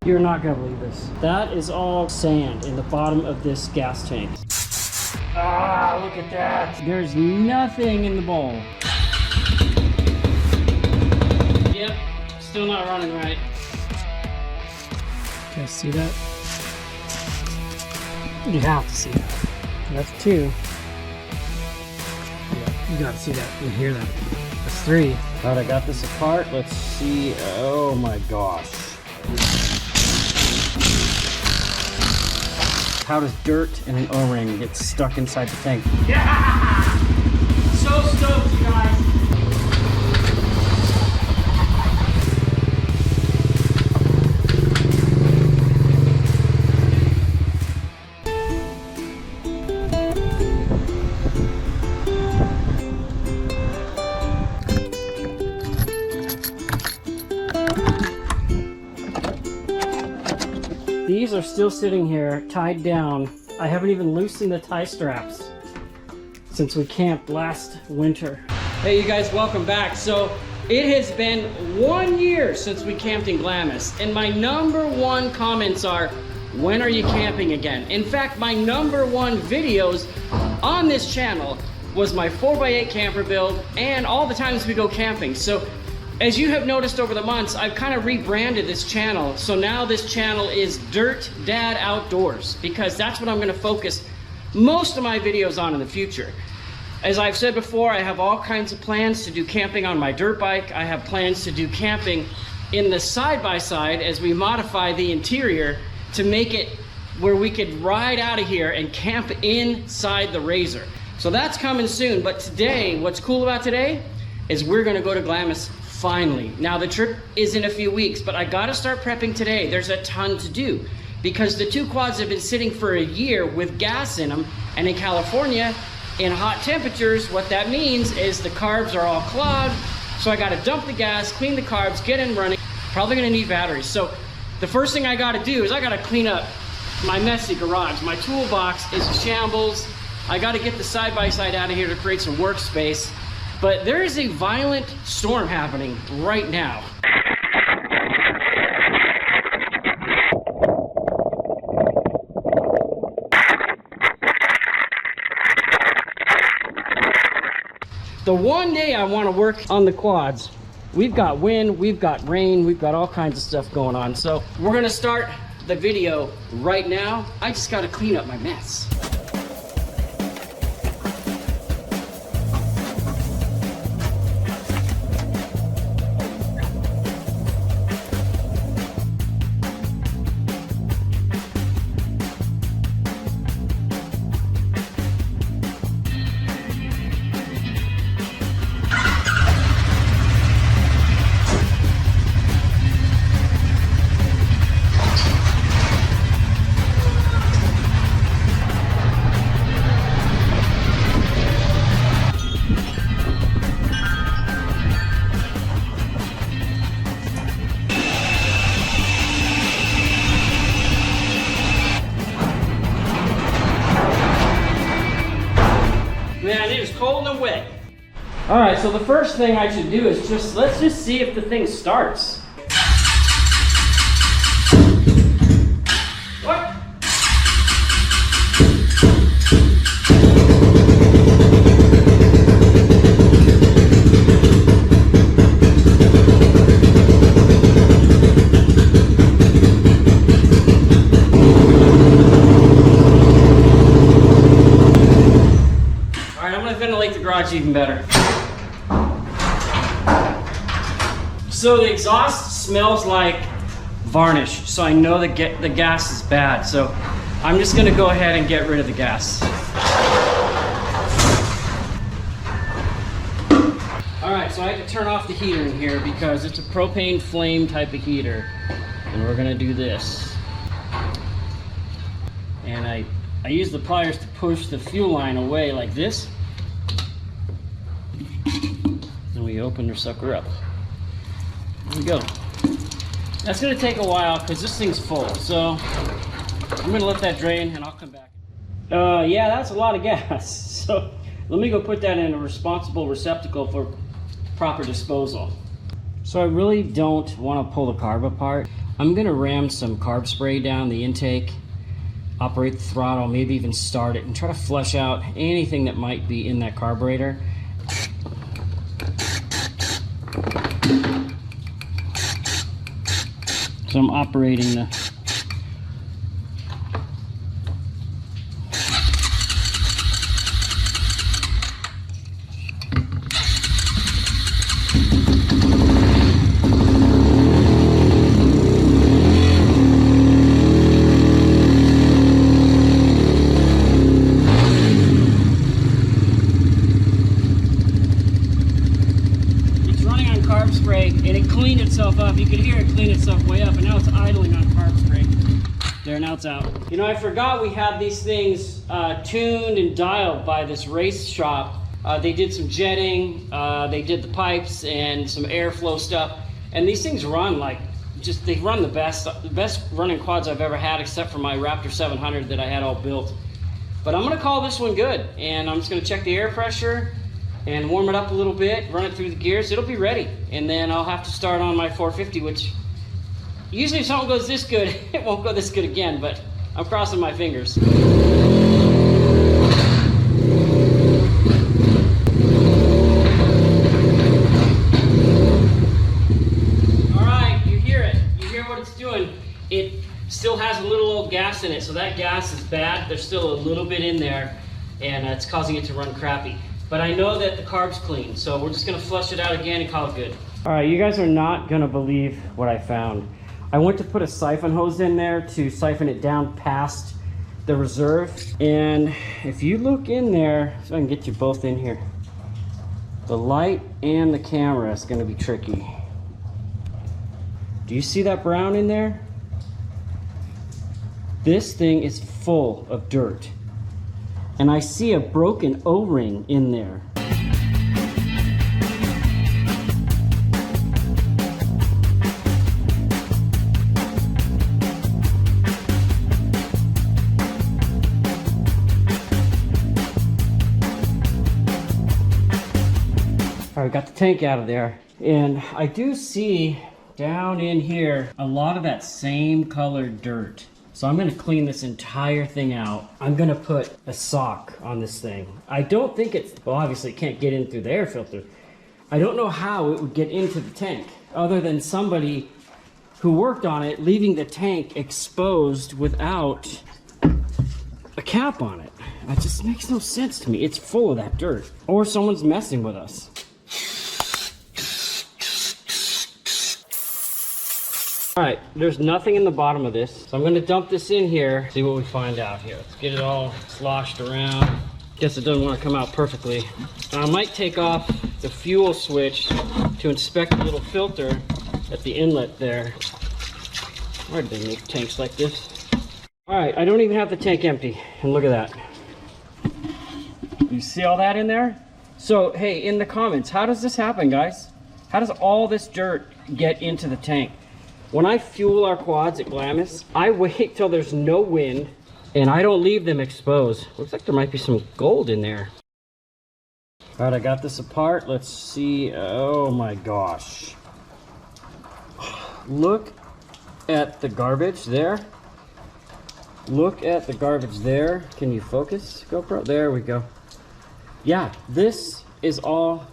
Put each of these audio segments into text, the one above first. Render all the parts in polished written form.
You're not gonna believe this. That is all sand in the bottom of this gas tank. Ah, look at that. There's nothing in the bowl. Yep, still not running right. You guys see that? You have to see that. That's 2. Yeah, you gotta see that and hear that. That's 3. All right, I got this apart. Let's see. Oh my gosh. How does dirt and an O-ring get stuck inside the tank? Yeah! So stoked, you guys. These are still sitting here, tied down. I haven't even loosened the tie straps since we camped last winter. Hey you guys, welcome back. So it has been 1 year since we camped in Glamis, and my #1 comments are, when are you camping again? In fact, my #1 videos on this channel was my 4x8 camper build and all the times we go camping. So as you have noticed over the months, I've kind of rebranded this channel. So now this channel is Dirt Dad Outdoors, because that's what I'm going to focus most of my videos on in the future. As I've said before, I have all kinds of plans to do camping on my dirt bike. I have plans to do camping in the side-by-side as we modify the interior to make it where we could ride out of here and camp inside the RZR. So that's coming soon. But today, what's cool about today is we're going to go to Glamis. Finally. Now the trip is in a few weeks, but I gotta start prepping today. There's a ton to do because the 2 quads have been sitting for a year with gas in them, and in California, in hot temperatures, what that means is the carbs are all clogged, so I gotta dump the gas, clean the carbs, get in running. Probably gonna need batteries. So the first thing I gotta do is I gotta clean up my messy garage. My toolbox is a shambles. I gotta get the side-by-side out of here to create some workspace. But there is a violent storm happening right now. The one day I want to work on the quads, we've got wind, we've got rain, we've got all kinds of stuff going on. So we're gonna start the video right now. I just gotta clean up my mess. Man, it is cold and wet. All right, so the first thing I should do is let's just see if the thing starts. What? Ventilate the garage even better. So the exhaust smells like varnish, so I know the gas is bad. So I'm just gonna go ahead and get rid of the gas. All right, so I had to turn off the heater in here because it's a propane flame type of heater, and we're gonna do this. And I use the pliers to push the fuel line away like this. And we open the sucker up. There we go. That's gonna take a while because this thing's full. So I'm gonna let that drain and I'll come back. Yeah, that's a lot of gas. So let me go put that in a responsible receptacle for proper disposal. So I really don't want to pull the carb apart. I'm gonna ram some carb spray down the intake, operate the throttle, maybe even start it, and try to flush out anything that might be in that carburetor. So I'm operating the carb spray, and it cleaned itself up. You could hear it clean itself way up, and now it's idling on carb spray. There, now it's out. You know, I forgot we had these things tuned and dialed by this race shop. They did some jetting, they did the pipes and some airflow stuff, and these things run like, they run the best running quads I've ever had, except for my Raptor 700 that I had all built. But I'm gonna call this one good, and I'm just gonna check the air pressure and warm it up a little bit, run it through the gears. It'll be ready. And then I'll have to start on my 450, which usually if something goes this good, it won't go this good again, but I'm crossing my fingers. All right, you hear it. You hear what it's doing. It still has a little old gas in it, so that gas is bad. There's still a little bit in there, and it's causing it to run crappy. But I know that the carb's clean, so we're just gonna flush it out again and call it good. All right, you guys are not gonna believe what I found. I went to put a siphon hose in there to siphon it down past the reserve. And if you look in there, so I can get you both in here, the light and the camera is gonna be tricky. Do you see that brown in there? This thing is full of dirt. And I see a broken O-ring in there. All right, got the tank out of there. And I do see down in here a lot of that same colored dirt. So I'm gonna clean this entire thing out. I'm gonna put a sock on this thing. I don't think well, obviously it can't get in through the air filter. I don't know how it would get into the tank, other than somebody who worked on it leaving the tank exposed without a cap on it. It just makes no sense to me. It's full of that dirt. Or someone's messing with us. All right, there's nothing in the bottom of this. So I'm gonna dump this in here, see what we find out here. Let's get it all sloshed around. Guess it doesn't wanna come out perfectly. I might take off the fuel switch to inspect the little filter at the inlet there. Why do they make tanks like this? All right, I don't even have the tank empty, and look at that. You see all that in there? So, hey, in the comments, how does this happen, guys? How does all this dirt get into the tank? When I fuel our quads at Glamis, I wait till there's no wind and I don't leave them exposed. Looks like there might be some gold in there. All right, I got this apart. Let's see. Oh my gosh. Look at the garbage there. Look at the garbage there. Can you focus, GoPro? There we go. Yeah, this is all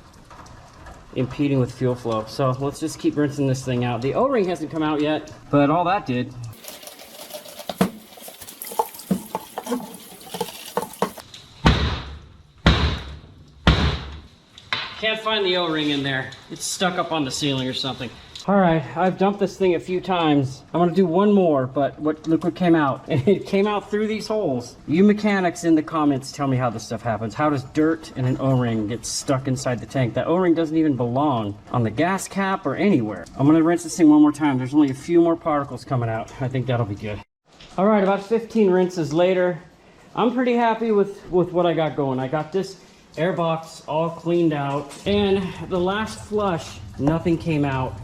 impeding with fuel flow. So let's just keep rinsing this thing out. The O-ring hasn't come out yet, but all that did. Can't find the O-ring in there. It's stuck up on the ceiling or something. All right, I've dumped this thing a few times. I'm gonna do one more, but look what came out. And it came out through these holes. You mechanics in the comments tell me how this stuff happens. How does dirt and an O-ring get stuck inside the tank? That O-ring doesn't even belong on the gas cap or anywhere. I'm gonna rinse this thing one more time. There's only a few more particles coming out. I think that'll be good. All right, about 15 rinses later, I'm pretty happy with what I got going. I got this air box all cleaned out, and the last flush, nothing came out.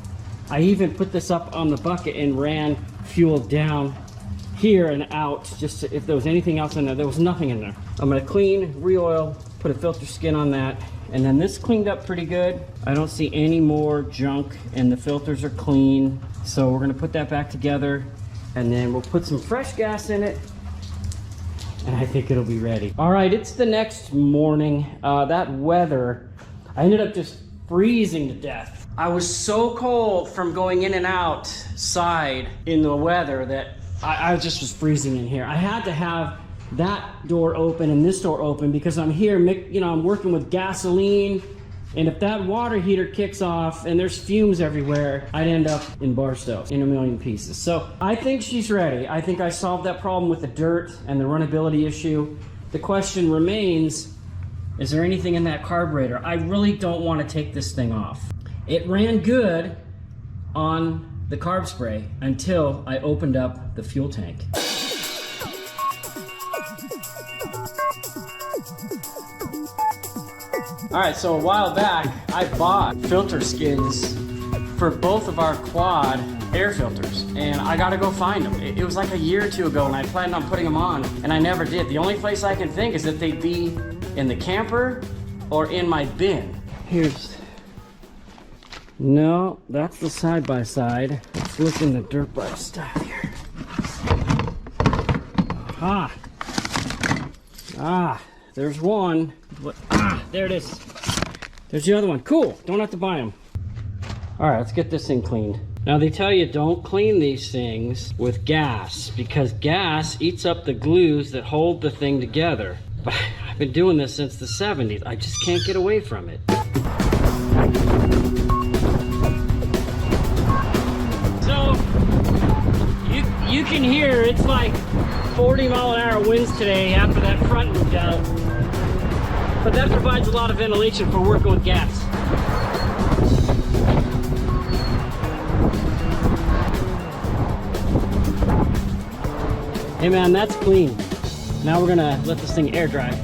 I even put this up on the bucket and ran fuel down here and out, just to, if there was anything else in there. There was nothing in there. I'm gonna clean, re-oil, put a filter skin on that, And then this cleaned up pretty good. I don't see any more junk, and the filters are clean. So we're gonna put that back together, and then we'll put some fresh gas in it, and I think it'll be ready. All right, it's the next morning. That weather, I ended up just freezing to death. I was so cold from going in and outside in the weather that I just was freezing in here. I had to have that door open and this door open because I'm here, you know, I'm working with gasoline, and if that water heater kicks off and there's fumes everywhere, I'd end up in Barstow in a million pieces. So I think she's ready. I think I solved that problem with the dirt and the runnability issue. The question remains, is there anything in that carburetor? I really don't want to take this thing off. It ran good on the carb spray until I opened up the fuel tank. All right, so a while back, I bought filter skins for both of our quad air filters, and I gotta go find them. It was like a year or two ago, and I planned on putting them on, and I never did. The only place I can think is that they'd be in the camper or in my bin. No, that's the side-by-side. Let's look in the dirt bike stuff here. There's one. There it is. There's the other one. Cool, don't have to buy them. All right, let's get this thing cleaned. Now they tell you don't clean these things with gas because gas eats up the glues that hold the thing together. But I've been doing this since the 70s. I just can't get away from it. So, you can hear it's like 40-mile-an-hour winds today after that front moved out. But that provides a lot of ventilation for working with gas. Hey man, that's clean. Now we're gonna let this thing air dry.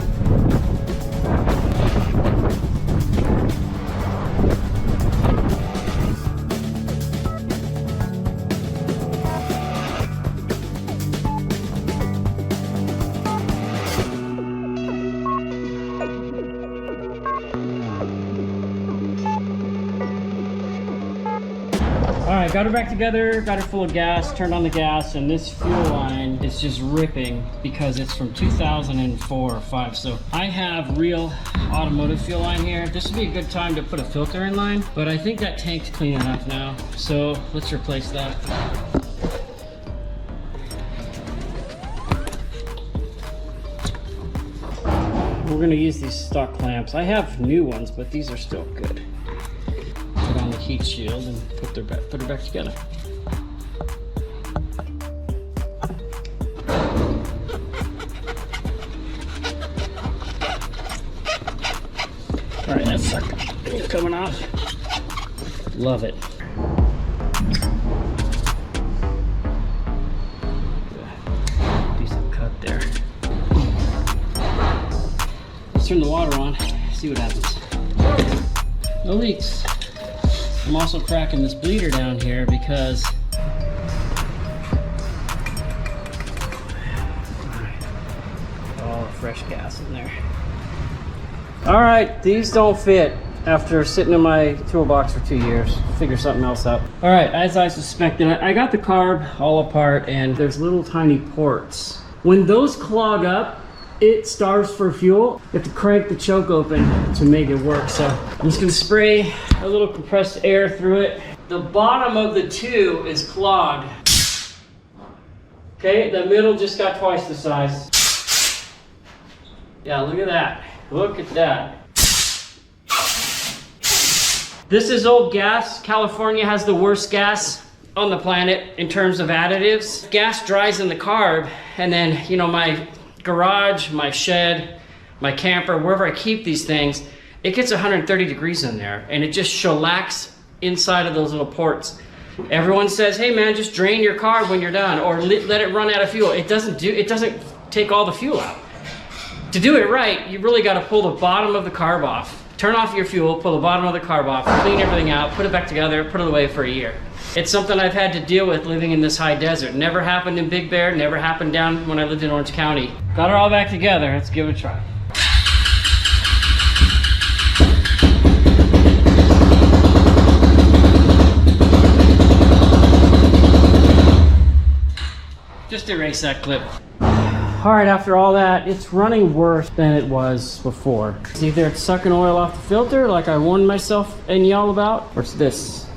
Alright, got her back together, got her full of gas, turned on the gas, and this fuel line is just ripping because it's from 2004 or 5. So I have real automotive fuel line here. This would be a good time to put a filter in line, but I think that tank's clean enough now. So let's replace that. We're gonna use these stock clamps. I have new ones, but these are still good. Put on the heat shield and put her back together. All right, that sucker coming off. Love it. Decent cut there. Let's turn the water on, see what happens. No leaks. I'm also cracking this bleeder down here because oh, fresh gas in there. All right, these don't fit after sitting in my toolbox for 2 years. Figure something else out. All right, as I suspected, I got the carb all apart and there's little tiny ports. When those clog up, it starves for fuel. You have to crank the choke open to make it work. So I'm just gonna spray a little compressed air through it. The bottom of the two is clogged. Okay, the middle just got twice the size. Yeah, look at that. Look at that. This is old gas. California has the worst gas on the planet in terms of additives. Gas dries in the carb, and then, you know, my garage, my shed, my camper, wherever I keep these things, it gets 130 degrees in there and it just shellacks inside of those little ports. Everyone says, hey man, just drain your carb when you're done or let it run out of fuel. It doesn't take all the fuel out. To do it right, you really got to pull the bottom of the carb off. Turn off your fuel, pull the bottom of the carb off, clean everything out, put it back together, put it away for a year. It's something I've had to deal with living in this high desert. Never happened in Big Bear, never happened down when I lived in Orange County. Got her all back together, let's give it a try. erase that clip. All right, after all that, it's running worse than it was before. It's either it's sucking oil off the filter like I warned myself and y'all about, or it's this.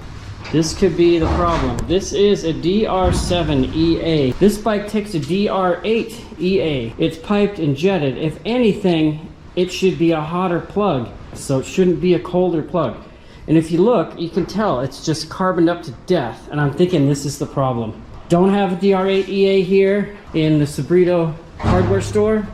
This could be the problem. This is a DR7 EA. This bike takes a DR8 EA. It's piped and jetted. If anything, it should be a hotter plug, so it shouldn't be a colder plug. And if you look, you can tell it's just carboned up to death, and I'm thinking this is the problem. Don't have a DR8 EA here in the Sabrito hardware store.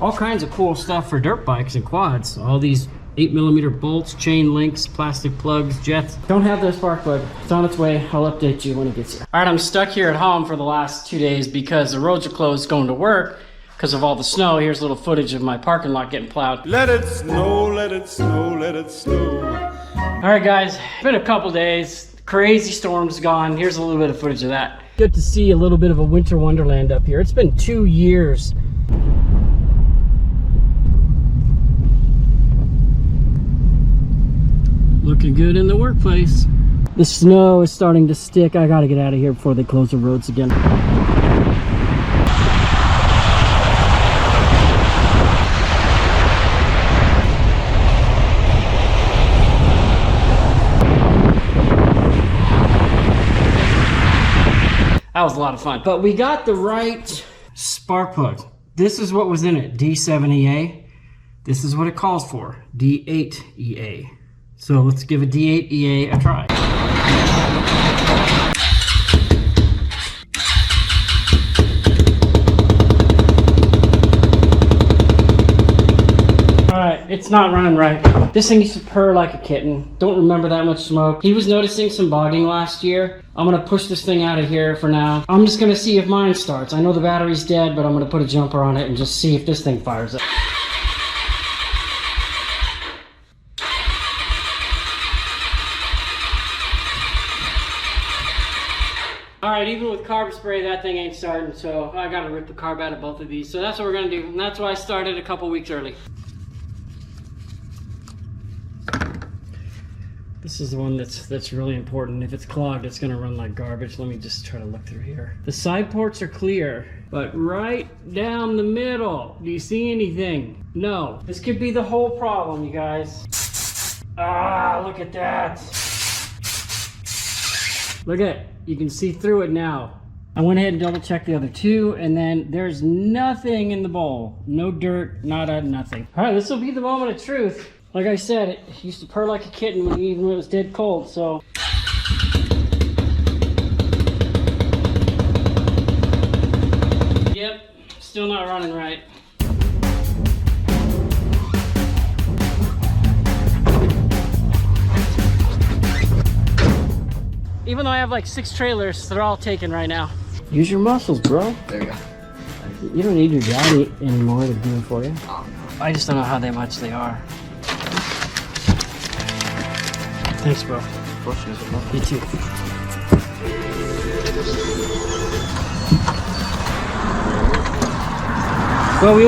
All kinds of cool stuff for dirt bikes and quads. All these 8mm bolts, chain links, plastic plugs, jets. Don't have the spark plug. It's on its way. I'll update you when it gets here. All right, I'm stuck here at home for the last 2 days because the roads are closed going to work because of all the snow. Here's a little footage of my parking lot getting plowed. Let it snow, let it snow, let it snow. All right, guys, it's been a couple days. Crazy storm's gone. Here's a little bit of footage of that. Good to see a little bit of a winter wonderland up here. It's been 2 years. Looking good in the workplace. The snow is starting to stick. I gotta get out of here before they close the roads again. That was a lot of fun. But we got the right spark plug. This is what was in it, D7EA. This is what it calls for, D8EA. So let's give a D8EA a try. Alright, it's not running right. This thing used to purr like a kitten. Don't remember that much smoke. He was noticing some bogging last year. I'm gonna push this thing out of here for now. I'm just gonna see if mine starts. I know the battery's dead, but I'm gonna put a jumper on it and just see if this thing fires up. Alright, even with carb spray, that thing ain't starting, so I gotta rip the carb out of both of these. So that's what we're gonna do, and that's why I started a couple weeks early. This is the one that's really important. If it's clogged, it's gonna run like garbage. Let me just try to look through here. The side ports are clear, but right down the middle, do you see anything? No. This could be the whole problem, you guys. Ah, look at that. Look at it. You can see through it now. I went ahead and double checked the other two, and then there's nothing in the bowl. No dirt, nada, nothing. All right, this will be the moment of truth. Like I said, it used to purr like a kitten even when it was dead cold, so. Yep, still not running right. Even though I have like 6 trailers, they're all taken right now. Use your muscles, bro. There you go. You don't need your daddy anymore to do it for you. I just don't know how much they are. Thanks, bro. Of course, You too. Well, we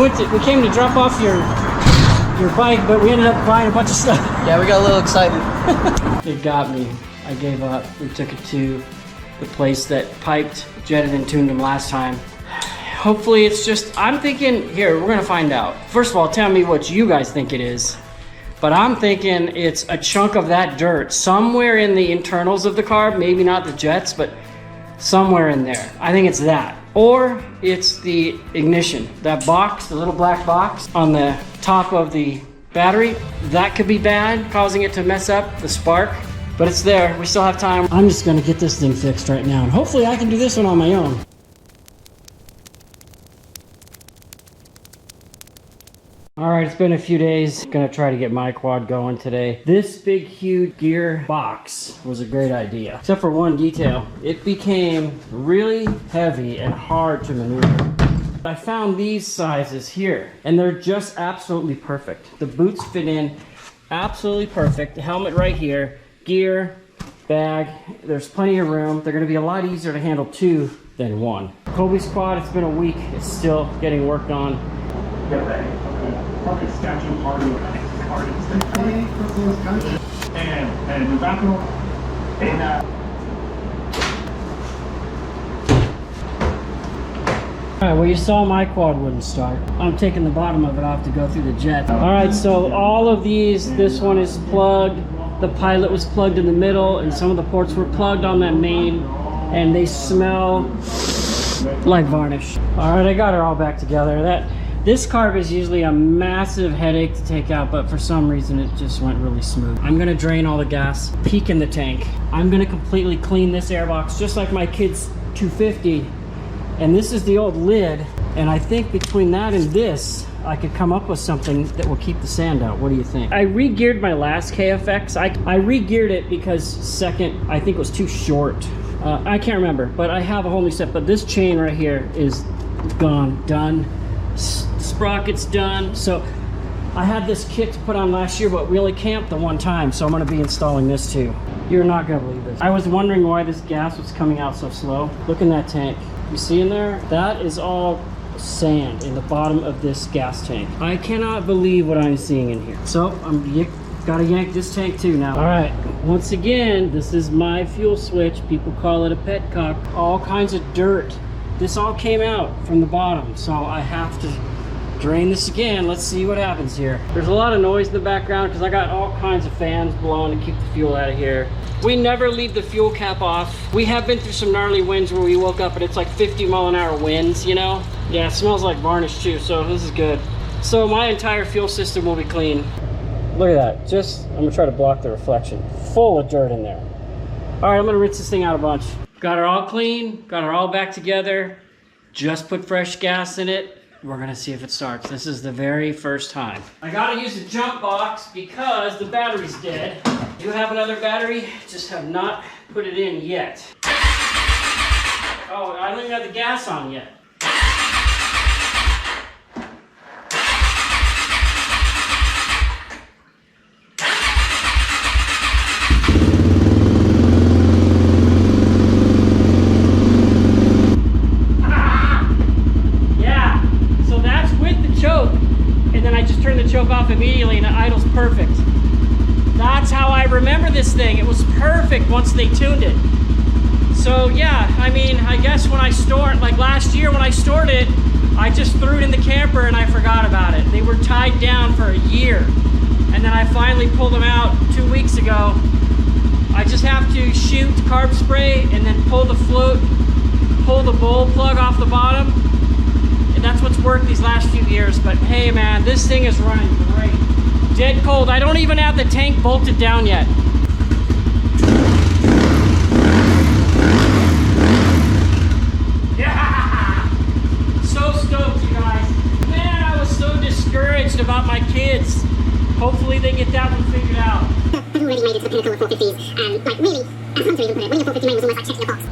came to drop off your bike, but we ended up buying a bunch of stuff. Yeah, we got a little excited. It got me. I gave up. We took it to the place that piped, jetted, and tuned them last time. Hopefully it's just, I'm thinking, here, we're gonna find out. First of all, tell me what you guys think it is. But I'm thinking it's a chunk of that dirt somewhere in the internals of the carb, maybe not the jets, but somewhere in there. I think it's that. Or it's the ignition. That box, the little black box on the top of the battery, that could be bad, causing it to mess up the spark. But it's there, we still have time. I'm just gonna get this thing fixed right now, and hopefully I can do this one on my own. All right, it's been a few days. Gonna try to get my quad going today. This big, huge gear box was a great idea, except for one detail. It became really heavy and hard to maneuver. I found these sizes here, and they're just absolutely perfect. The boots fit in absolutely perfect. The helmet right here, gear, bag, there's plenty of room. They're gonna be a lot easier to handle 2 than 1. Kobe's quad, it's been a week. It's still getting worked on. Perfect statue party and the bathroom All right, well, you saw my quad wouldn't start. I'm taking the bottom of it off to go through the jet. All right, so all of these, this one is plugged. The pilot was plugged in the middle, and some of the ports were plugged on that main, and they smell like varnish. All right, I got her all back together. This carb is usually a massive headache to take out, but for some reason it just went really smooth. I'm gonna drain all the gas, peek in the tank. I'm gonna completely clean this airbox just like my kid's 250. And this is the old lid. And I think between that and this, I could come up with something that will keep the sand out. What do you think? I re-geared my last KFX. I re-geared it because second, I think it was too short. I can't remember, but I have a whole new set. But this chain right here is gone, done. Sprocket's done. So I had this kit to put on last year, but we only camped the one time, so I'm going to be installing this too. You're not going to believe this. I was wondering why this gas was coming out so slow. Look in that tank. You see in there? That is all sand in the bottom of this gas tank. I cannot believe what I'm seeing in here. So I'm gotta yank this tank too now. All right, once again, this is my fuel switch. People call it a petcock. All kinds of dirt. This all came out from the bottom, so I have to drain this again. Let's see what happens here. There's a lot of noise in the background because I got all kinds of fans blowing to keep the fuel out of here. We never leave the fuel cap off. We have been through some gnarly winds where we woke up and it's like 50-mile-an-hour winds, you know? Yeah, it smells like varnish too, so this is good. So my entire fuel system will be clean. Look at that. I'm gonna try to block the reflection. Full of dirt in there. All right, I'm gonna rinse this thing out a bunch. Got her all clean, got her all back together. Just put fresh gas in it. We're gonna see if it starts. This is the very first time. I gotta use a jump box because the battery's dead. Do have another battery, just have not put it in yet. Oh, I don't even have the gas on yet. Choke off immediately and it idles perfect. That's how I remember this thing. It was perfect once they tuned it. So yeah, I mean, I guess when I stored, like last year when I stored it, I just threw it in the camper and I forgot about it. They were tied down for a year. And then I finally pulled them out 2 weeks ago. I just have to shoot carb spray and then pull the float, pull the bowl plug off the bottom. And that's what's worked these last few years. But hey man, this thing is running great. Dead cold. I don't even have the tank bolted down yet. Yeah! So stoked, you guys. Man, I was so discouraged about my kids. Hopefully they get that one figured out. I've already made it to the pinnacle of 450s, and like really, as Hunter even put it, winning a 450 main was almost like checking a box.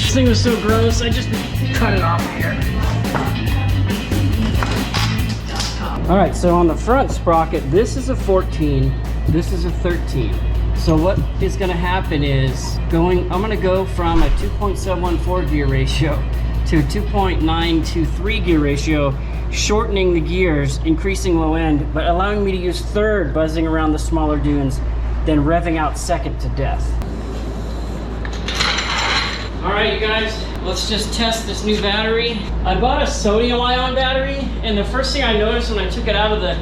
This thing was so gross, I just cut it off here. All right, so on the front sprocket, this is a 14, this is a 13. So what is gonna happen is, I'm gonna go from a 2.714 gear ratio to a 2.923 gear ratio, shortening the gears, increasing low end, but allowing me to use third buzzing around the smaller dunes, then revving out second to death. All right, you guys, let's just test this new battery. I bought a sodium ion battery, and the first thing I noticed when I took it out of the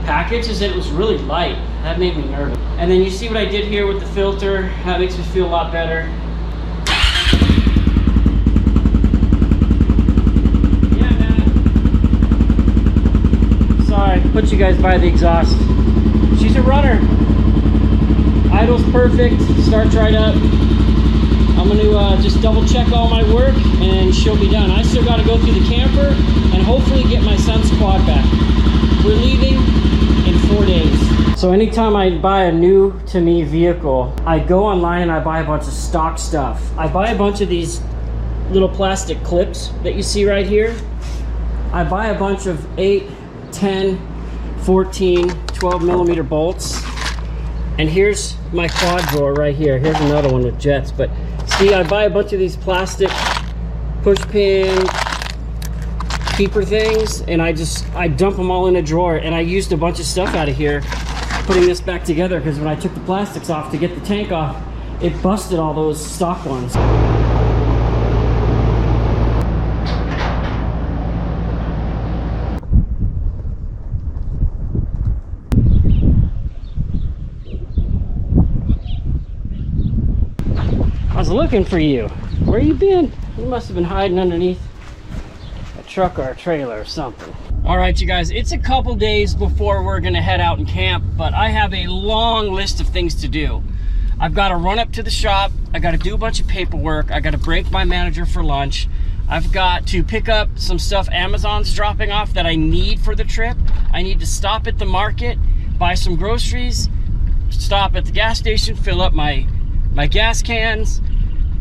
package is that it was really light. That made me nervous. And then you see what I did here with the filter. That makes me feel a lot better. Yeah, man. Sorry, put you guys by the exhaust. She's a runner. Idle's perfect, starts right up. I'm gonna just double check all my work and she'll be done. I still gotta go through the camper and hopefully get my son's quad back. We're leaving in 4 days. So anytime I buy a new to me vehicle, I go online and I buy a bunch of stock stuff. I buy a bunch of these little plastic clips that you see right here. I buy a bunch of 8, 10, 14 12mm bolts. And here's my quad drawer right here. Here's another one with jets. But see, I buy a bunch of these plastic push pin keeper things, and I dump them all in a drawer. And I used a bunch of stuff out of here putting this back together, because when I took the plastics off to get the tank off, it busted all those stock ones. I was looking for you. Where you been? You must have been hiding underneath a truck or a trailer or something. All right, you guys, it's a couple days before we're gonna head out and camp, but I have a long list of things to do. I've got to run up to the shop. I got to do a bunch of paperwork. I got to break my manager for lunch. I've got to pick up some stuff Amazon's dropping off that I need for the trip. I need to stop at the market, buy some groceries, stop at the gas station, fill up my gas cans,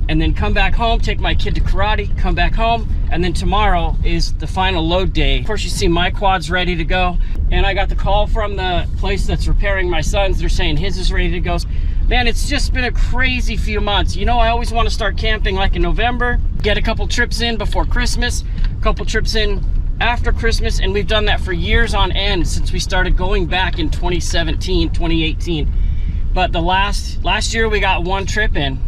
and then come back home, take my kid to karate, come back home, and then tomorrow is the final load day. Of course, you see my quad's ready to go, and I got the call from the place that's repairing my son's. They're saying his is ready to go. Man, it's just been a crazy few months. You know, I always want to start camping like in November, get a couple trips in before Christmas, a couple trips in after Christmas, and we've done that for years on end since we started going back in 2017, 2018. But the last year we got one trip in.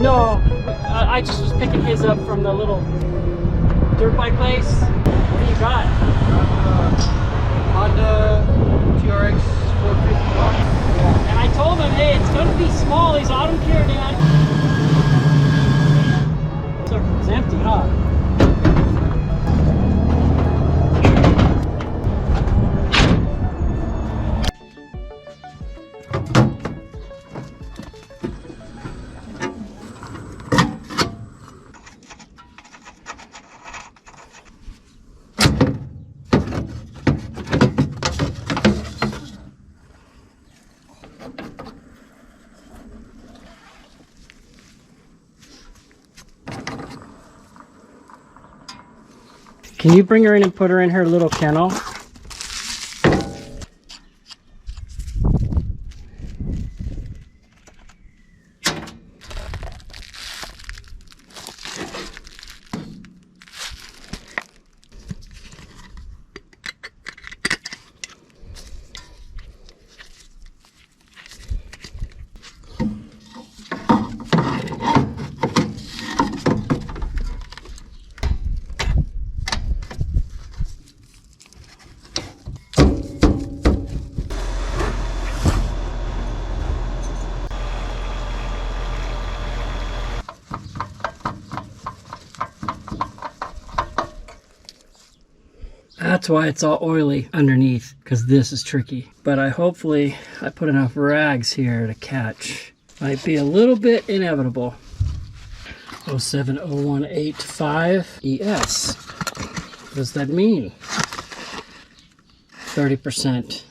No, I just was picking his up from the little dirt bike place. What do you got? Honda TRX 450 box. And I told him, hey, it's gonna be small. He's, I don't care, Dad. It's empty, huh? Can you bring her in and put her in her little kennel? That's why it's all oily underneath, because this is tricky. But hopefully I put enough rags here to catch. Might be a little bit inevitable. 070185 ES. What does that mean? 30%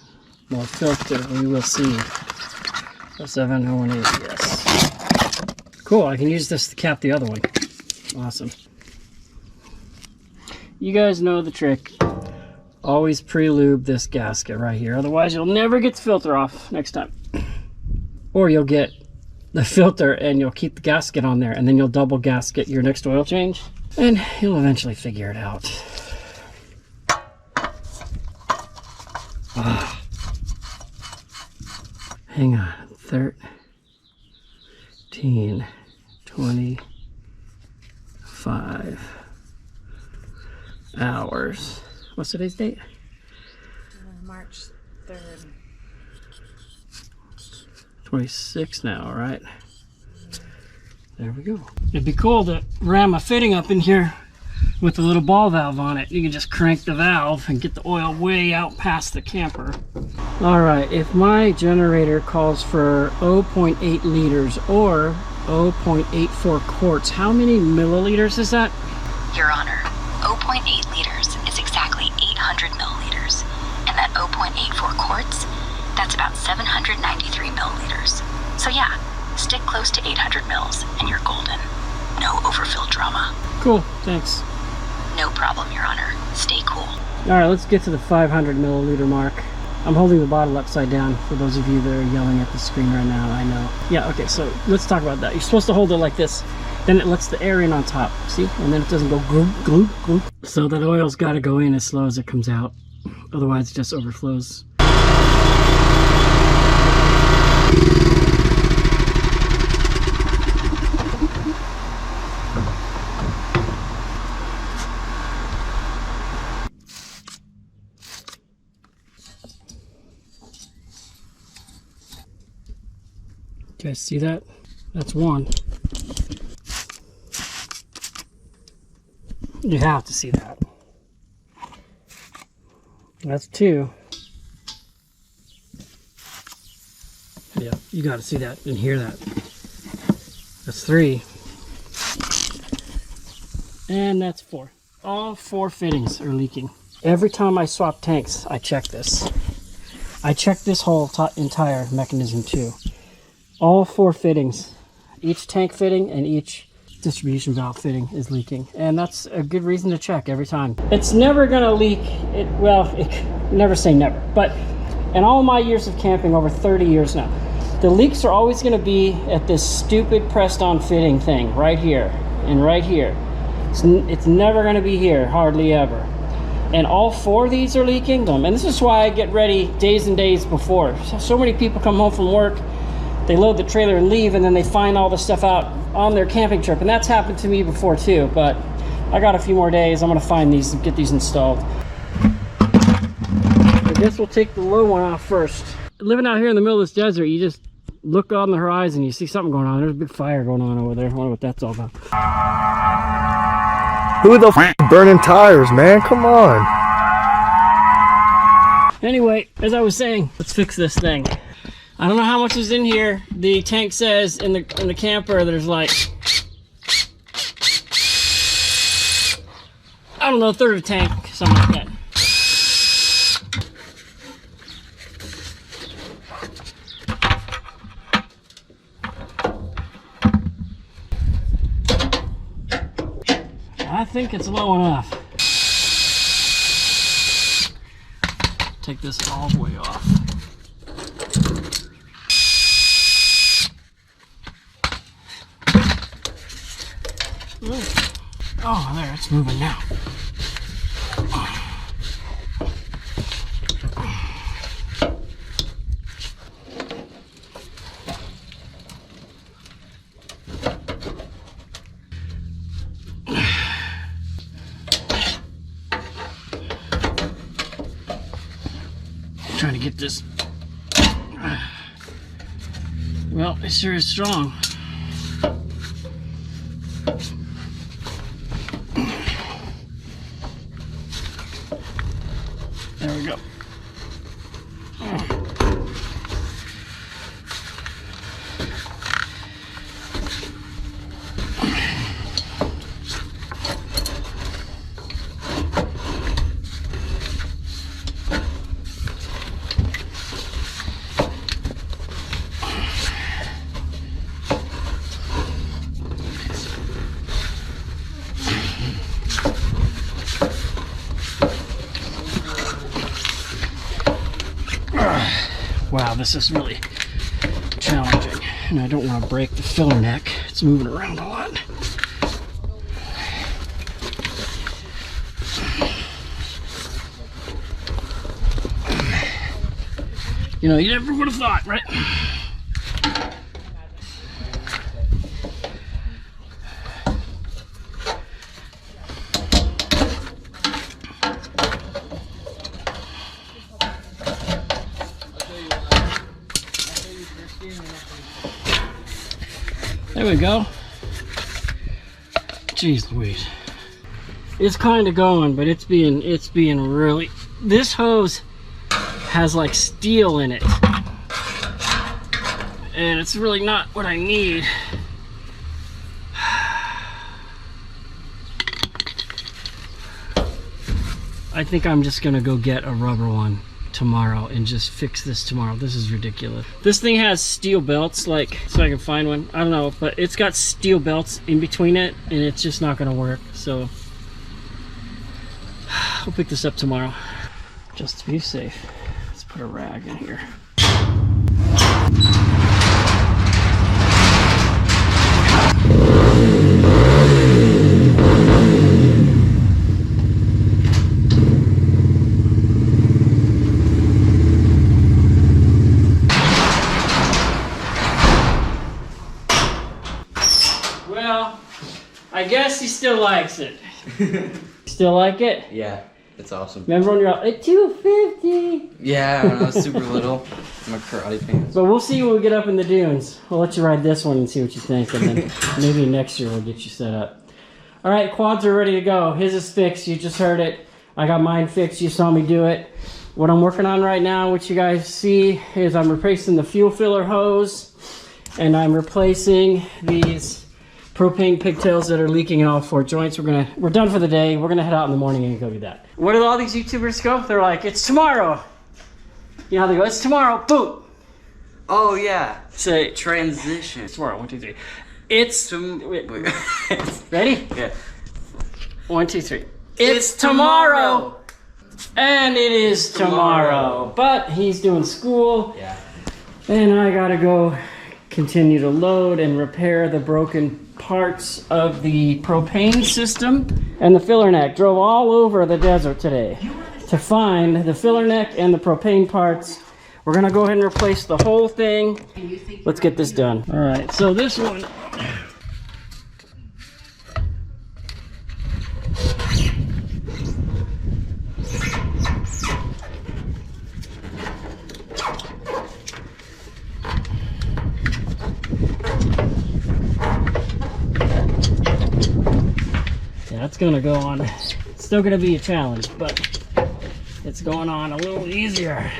more filter, we will see. 07018 ES. Cool, I can use this to cap the other one. Awesome. You guys know the trick. Always pre-lube this gasket right here. Otherwise, you'll never get the filter off next time. Or you'll get the filter and you'll keep the gasket on there, and then you'll double gasket your next oil change, and you'll eventually figure it out. Hang on. 13, 25 hours. What's today's date? March 3rd. 26 now, right? There we go. It'd be cool to ram a fitting up in here with a little ball valve on it. You can just crank the valve and get the oil way out past the camper. All right, if my generator calls for 0.8 liters or 0.84 quarts, how many milliliters is that? Your Honor, 0.8 liters is exactly 800 milliliters, and that 0.84 quarts, that's about 793 milliliters. So yeah, stick close to 800 mils and you're golden. No overfill drama. Cool, thanks. No problem, Your Honor. Stay cool. All right, let's get to the 500 milliliter mark. I'm holding the bottle upside down for those of you that are yelling at the screen right now, I know. Yeah, okay, so let's talk about that. You're supposed to hold it like this. Then it lets the air in on top, see? And then it doesn't go gloop, gloop, gloop. So that oil's gotta go in as slow as it comes out. Otherwise it just overflows. You guys see that? That's one. You have to see that. That's two. Yeah, you got to see that and hear that. That's three. And that's four. All four fittings are leaking. Every time I swap tanks, I check this. I check this whole entire mechanism too. All four fittings, each tank fitting and each distribution valve fitting is leaking, and that's a good reason to check every time. It's never gonna leak. Never say never, but in all my years of camping, over 30 years now, the leaks are always gonna be at this stupid pressed on fitting thing right here and right here. It's never gonna be here, hardly ever. And all four of these are leaking them, and this is why I get ready days and days before. So many people come home from work, they load the trailer and leave, and then they find all the stuff out on their camping trip. And that's happened to me before too, but I got a few more days. I'm gonna find these and get these installed. I guess we'll take the low one off first. Living out here in the middle of this desert, you just look on the horizon, you see something going on. There's a big fire going on over there. I wonder what that's all about. Who the f burning tires, man? Come on. Anyway, as I was saying, let's fix this thing. I don't know how much is in here. The tank says in the camper there's like, I don't know, a third of a tank, something like that. I think it's low enough. Take this all the way off. Oh, there, it's moving now. Trying to get this. Well, it sure is strong. There we go. Wow, this is really challenging, and I don't want to break the filler neck. It's moving around a lot. You know, you never would have thought, right? There we go. Jeez Louise. It's kind of going, but it's being really... This hose has like steel in it. And it's really not what I need. I think I'm just gonna go get a rubber one tomorrow and just fix this tomorrow. This is ridiculous. This thing has steel belts, like, so I can find one. I don't know, but it's got steel belts in between it, and it's just not gonna work. So I'll pick this up tomorrow, just to be safe. Let's put a rag in here. Well, I guess he still likes it. Still like it? Yeah, it's awesome. Remember when you're all, at 250? Yeah, when I was super little, my karate pants. But we'll see when we get up in the dunes. We'll let you ride this one and see what you think, and then maybe next year we'll get you set up. All right, quads are ready to go. His is fixed. You just heard it. I got mine fixed. You saw me do it. What I'm working on right now, what you guys see, is I'm replacing the fuel filler hose, and I'm replacing these propane pigtails that are leaking in all 4 joints. We're done for the day. We're gonna head out in the morning and go do that. Where do all these YouTubers go? They're like, it's tomorrow. You know how they go, it's tomorrow, boom. Oh yeah. Say Transition. it's tomorrow, 1, 2, 3. It's Wait. ready? Yeah. 1, 2, 3. It's tomorrow. And it is tomorrow. But he's doing school. Yeah. And I gotta go continue to load and repair the broken parts of the propane system and the filler neck. Drove all over the desert today to find the filler neck and the propane parts. We're gonna go ahead and replace the whole thing. Let's get this done. All right, so this one, that's gonna go on. It's still gonna be a challenge, but it's going on a little easier.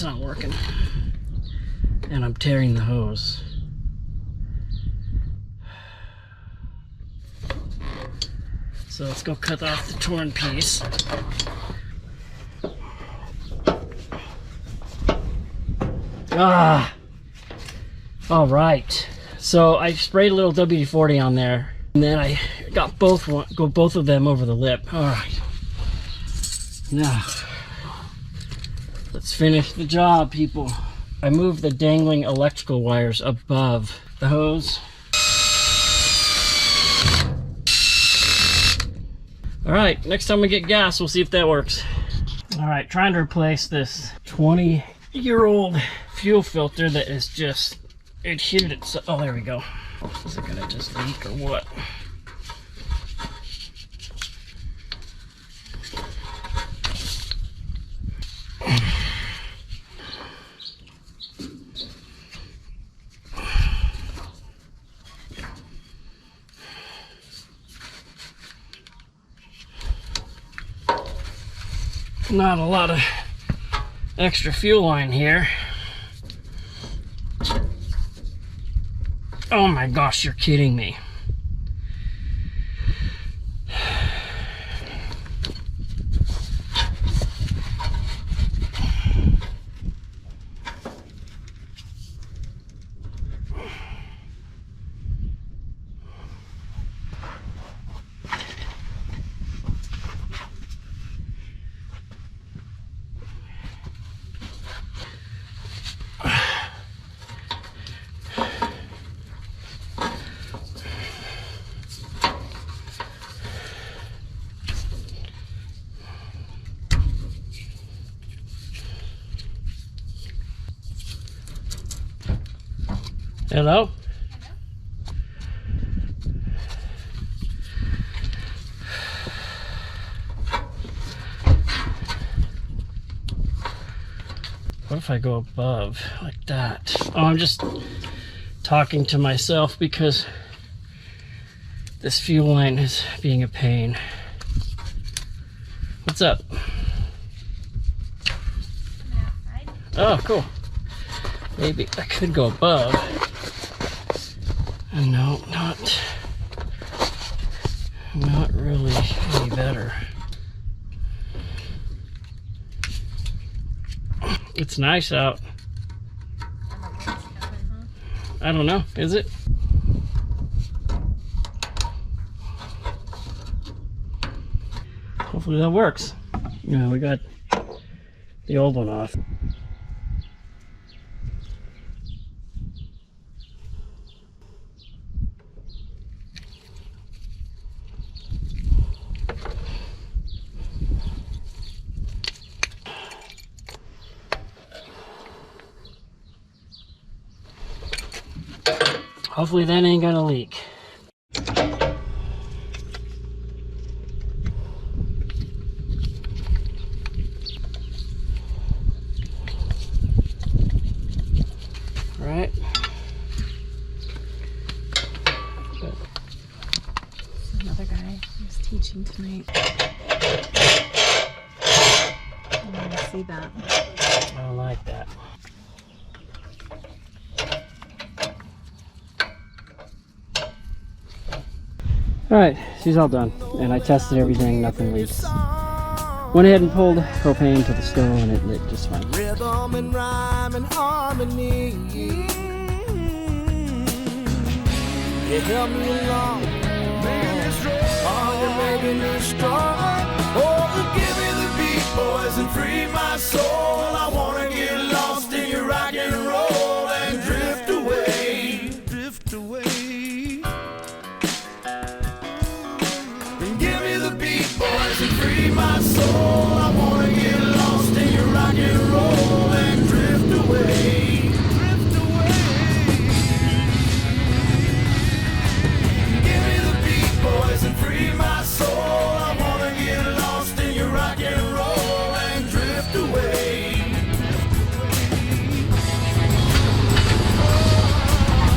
Not working, and I'm tearing the hose. So let's go cut off the torn piece. All right, so I sprayed a little WD-40 on there, and then I got both of them over the lip. All right, now let's finish the job, people. I moved the dangling electrical wires above the hose. All right, next time we get gas, we'll see if that works. All right, trying to replace this 20-year-old fuel filter that is just, it heated it so, oh, there we go. Is it gonna just leak or what? Not a lot of extra fuel line here. Oh my gosh, you're kidding me. Hello? What if I go above like that? Oh, I'm just talking to myself because this fuel line is being a pain. What's up? Oh, cool. Maybe I could go above. No, not really any better. It's nice out. I don't know, is it? Hopefully that works. Yeah, we got the old one off. Hopefully that ain't gonna leak. Right. Another guy who's teaching tonight. I want to see that. I don't like that. Alright, she's all done. And I tested everything, nothing leaks. Went ahead and pulled propane to the stove and it lit just fine. Rhythm and rhyme and harmony. You help me along. Oh, you're making me strong. Oh, give me the beat, boys, and free my soul. I wanna get lost in your rock and roll and drift away. Drift away. Give me the beat, boys, and free my soul. I wanna get lost in your rock and roll and drift away. Drift away. Give me the beat, boys, and free my soul. I wanna get lost in your rock and roll and drift away.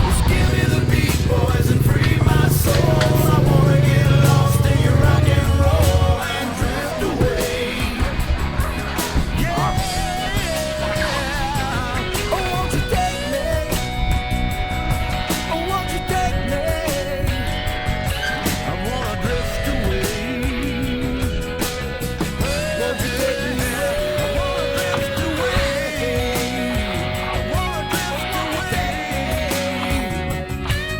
Just give me the beat, boys, and free my soul. I wanna get lost in your rock and roll and drift away. Yeah. Oh, won't you take me? Oh, won't you take me? I wanna drift away. Won't you take me? I wanna drift away. I wanna drift away.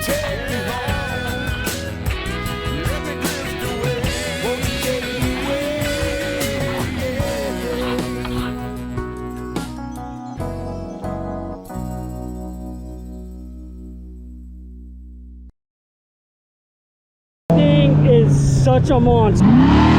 Take me home. Let me drift away. Won't you take me away? Thing is such a monster.